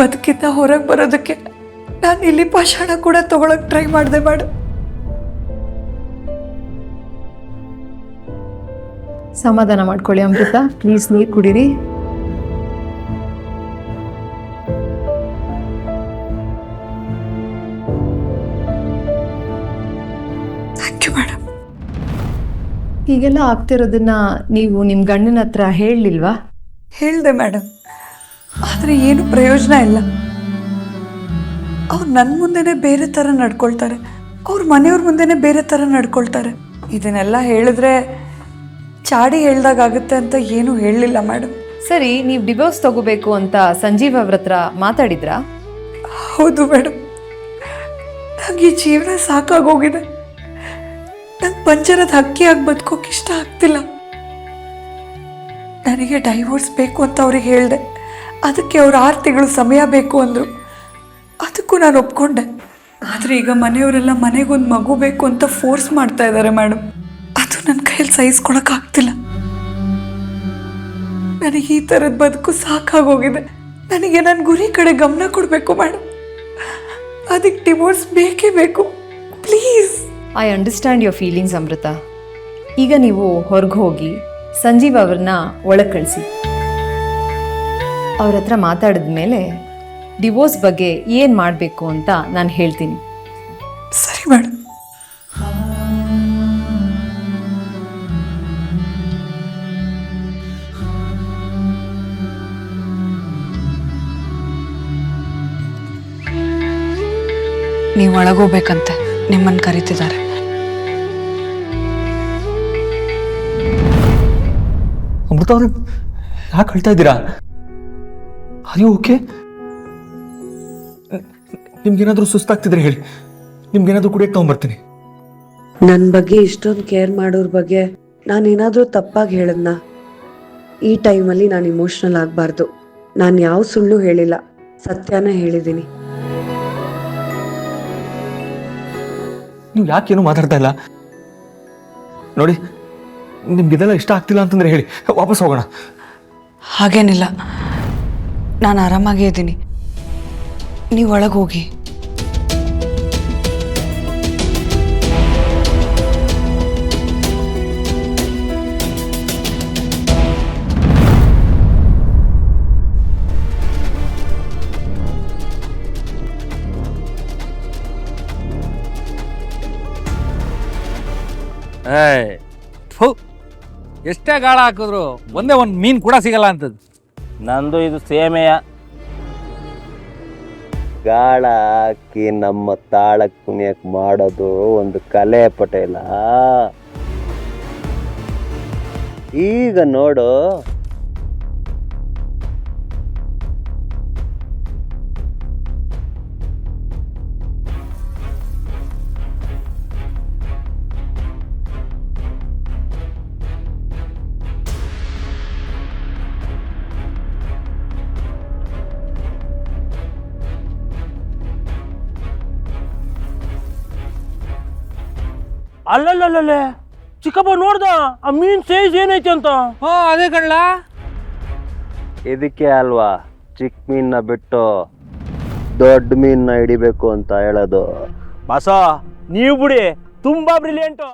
ಬದುಕಿಂದ ಹೊರಗೆ ಬರೋದಕ್ಕೆ ನಾನು ಇಲ್ಲಿ ಪಾಷಾಣ ಕೂಡ ತಗೊಳಕ್ ಟ್ರೈ ಮಾಡಿದೆ ಮೇಡಮ್. ಸಮಾಧಾನ ಮಾಡ್ಕೊಳ್ಳಿ ಅಮೃತ, ಪ್ಲೀಸ್ ನೀರು ಕುಡೀರಿ. Thank you madam. ಹೀಗೆಲ್ಲ ಆಗ್ತಿರೋದನ್ನ ನೀವು ನಿಮ್ಮ ಗಂಡನ ಹತ್ರ ಹೇಳಲಿಲ್ವಾ? ಹೇಳಿದೆ ಮೇಡಮ್, ಆದರೆ ಏನು ಪ್ರಯೋಜನ ಇಲ್ಲ. ಅವ್ರು ನನ್ನ ಮುಂದೆನೇ ಬೇರೆ ಥರ ನಡ್ಕೊಳ್ತಾರೆ, ಅವ್ರ ಮನೆಯವ್ರ ಮುಂದೆನೇ ಬೇರೆ ಥರ ನಡ್ಕೊಳ್ತಾರೆ. ಇದನ್ನೆಲ್ಲ ಹೇಳಿದ್ರೆ ಚಾಡಿ ಹೇಳ್ದಾಗುತ್ತೆ ಅಂತ ಏನೂ ಹೇಳಲಿಲ್ಲ ಮೇಡಮ್. ಸರಿ, ನೀವು ಡಿವೋರ್ಸ್ ತಗೋಬೇಕು ಅಂತ ಸಂಜೀವ್ ಅವ್ರ ಹತ್ರ ಮಾತಾಡಿದ್ರಾ? ಹೌದು ಮೇಡಮ್, ನಂಗೆ ಈ ಜೀವನ ಸಾಕಾಗೋಗಿದೆ. ನಂಗೆ ಪಂಜರದ ಹಕ್ಕಿಯಾಗಿ ಬದುಕೋಕೆ ಇಷ್ಟ ಆಗ್ತಿಲ್ಲ. ನನಗೆ ಡೈವೋರ್ಸ್ ಬೇಕು ಅಂತ ಅವ್ರಿಗೆ ಹೇಳಿದೆ. ಅದಕ್ಕೆ ಅವ್ರು 6 ತಿಂಗಳು ಸಮಯ ಬೇಕು ಅಂದರು. ಅದಕ್ಕೂ ನಾನು ಒಪ್ಕೊಂಡೆ. ಆದರೆ ಈಗ ಮನೆಯವರೆಲ್ಲ ಮನೆಗೊಂದು ಮಗು ಬೇಕು ಅಂತ ಫೋರ್ಸ್ ಮಾಡ್ತಾ ಇದ್ದಾರೆ ಮೇಡಮ್. ಅದು ನನ್ನ ಕೈಯಲ್ಲಿ ಸಹಿಸ್ಕೊಳಕ್ಕಾಗ್ತಿಲ್ಲ. ನನಗೆ ಈ ಥರದ ಬದುಕು ಸಾಕಾಗೋಗಿದೆ. ನನಗೆ ನನ್ನ ಗುರಿ ಕಡೆ ಗಮನ ಕೊಡಬೇಕು ಮೇಡಮ್. ಅದಕ್ಕೆ ಡಿವೋರ್ಸ್ ಬೇಕೇ ಬೇಕು, please. I understand your feelings Amrita. ಈಗ ನೀವು ಹೊರಗೆ ಹೋಗಿ ಸಂಜೀವ್ ಅವ್ರನ್ನ ಒಳಗೆ ಕಳಿಸಿ. ಅವ್ರ ಹತ್ರ ಮಾತಾಡಿದ ಮೇಲೆ ಡಿವೋರ್ಸ್ ಬಗ್ಗೆ ಏನು ಮಾಡಬೇಕು ಅಂತ ನಾನು ಹೇಳ್ತೀನಿ. ಸರಿ ಮೇಡಮ್. ನೀವು ಒಳಗೋಗ್ಬೇಕಂತೆ, ನಿಮ್ಮನ್ನು ಕರೀತಿದ್ದಾರೆ. ಅಮೃತ ಅವ್ರೆ, ಯಾಕೆ ಹೇಳ್ತಾ ಇದ್ದೀರಾ? ಅಯ್ಯೋ ಓಕೆ. ನಿಮ್ಗೇನಾದರೂ ಸುಸ್ತಾಗ್ತಿದ್ರೆ ಹೇಳಿ, ನಿಮ್ಗೇನಾದರೂ ಕುಡಿಯಕ್ಕೆ ತಗೊಂಡ್ಬರ್ತೀನಿ. ನನ್ನ ಬಗ್ಗೆ ಇಷ್ಟೊಂದು ಕೇರ್ ಮಾಡೋರ ಬಗ್ಗೆ ನಾನೇನಾದರೂ ತಪ್ಪಾಗಿ ಹೇಳದ್ನ? ಈ ಟೈಮಲ್ಲಿ ನಾನು ಇಮೋಷ್ನಲ್ ಆಗಬಾರ್ದು. ನಾನು ಯಾವ ಸುಳ್ಳು ಹೇಳಿಲ್ಲ, ಸತ್ಯನ ಹೇಳಿದ್ದೀನಿ. ನೀವು ಯಾಕೇನು ಮಾತಾಡ್ತಾ ಇಲ್ಲ? ನೋಡಿ, ನಿಮ್ಗಿದೆಲ್ಲ ಇಷ್ಟ ಆಗ್ತಿಲ್ಲ ಅಂತಂದ್ರೆ ಹೇಳಿ, ವಾಪಸ್ ಹೋಗೋಣ. ಹಾಗೇನಿಲ್ಲ, ನಾನು ಆರಾಮಾಗೇ ಇದ್ದೀನಿ. ನೀವು ಒಳಗೆ ಹೋಗಿ. ಎಷ್ಟೇ ಗಾಳ ಹಾಕಿದ್ರು ಒಂದೇ ಒಂದು ಮೀನು ಕೂಡ ಸಿಗಲ್ಲ ಅಂತದ್ದು. ನಂದು ಇದು ಸೇಮೆಯ ಗಾಳ ಹಾಕಿ ನಮ್ಮ ತಾಳಕ್ಕೆ ಕುಣಿಯಕ್ಕೆ ಮಾಡೋದು ಒಂದು ಕಲೆ ಪಟೇಲ. ಈಗ ನೋಡು, ಅಲ್ಲಲ್ಲಲ್ಲೇ ಚಿಕ್ಕಪ್ಪ ನೋಡ್ದ ಆ ಮೀನ್ ಸೈಜ್ ಏನೈತೆ ಅಂತ. ಅದೇ ಕಳ್ಳ. ಇದಕ್ಕೆ ಅಲ್ವಾ ಚಿಕ್ಕ ಮೀನ್ನ ಬಿಟ್ಟು ದೊಡ್ಡ ಮೀನ್ನ ಹಿಡಿಬೇಕು ಅಂತ ಹೇಳೋದು. ಬಸ ನೀವು ಬಿಡಿ, ತುಂಬಾ ಬ್ರಿಲಿಯಂಟು.